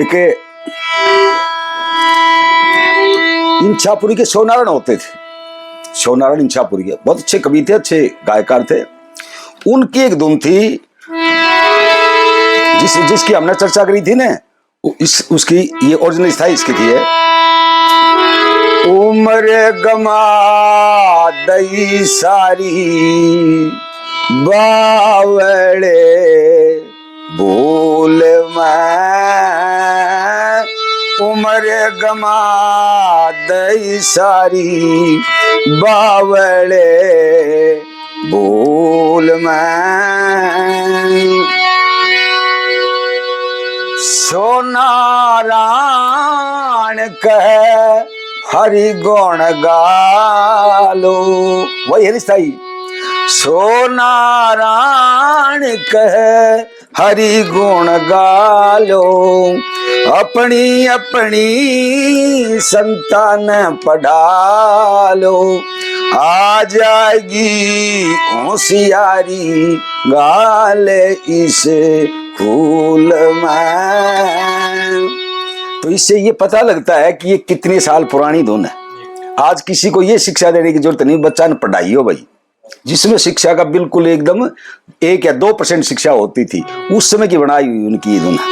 एक इंछापुरी के शिवनारायण होते थे, शिवनारायण इंछापुरी के बहुत अच्छे कवि थे, अच्छे गायकार थे। उनकी एक धुन थी जिसकी हमने चर्चा करी थी ना, उसकी ये ओरिजिनल था, इसकी थी है, उम्र गमा दई सारी बावड़े भूल मैं, उम्र गमा दई सारी बावड़े भूल मैं, सोनारायण कह हरि गुण गालो, वही है निस्ताई, सोनारायण कह हरि गुण गालो, अपनी अपनी संतान पढ़ालो, आ जाएगी होशियारी गाले इस फूल में। तो इससे ये पता लगता है कि ये कितने साल पुरानी धुन है। आज किसी को ये शिक्षा देने की जरूरत नहीं, बच्चा ने पढ़ाई हो भाई, जिसमें शिक्षा का बिल्कुल एकदम 1 या 2% शिक्षा होती थी, उस समय की बनाई हुई उनकी धुन है।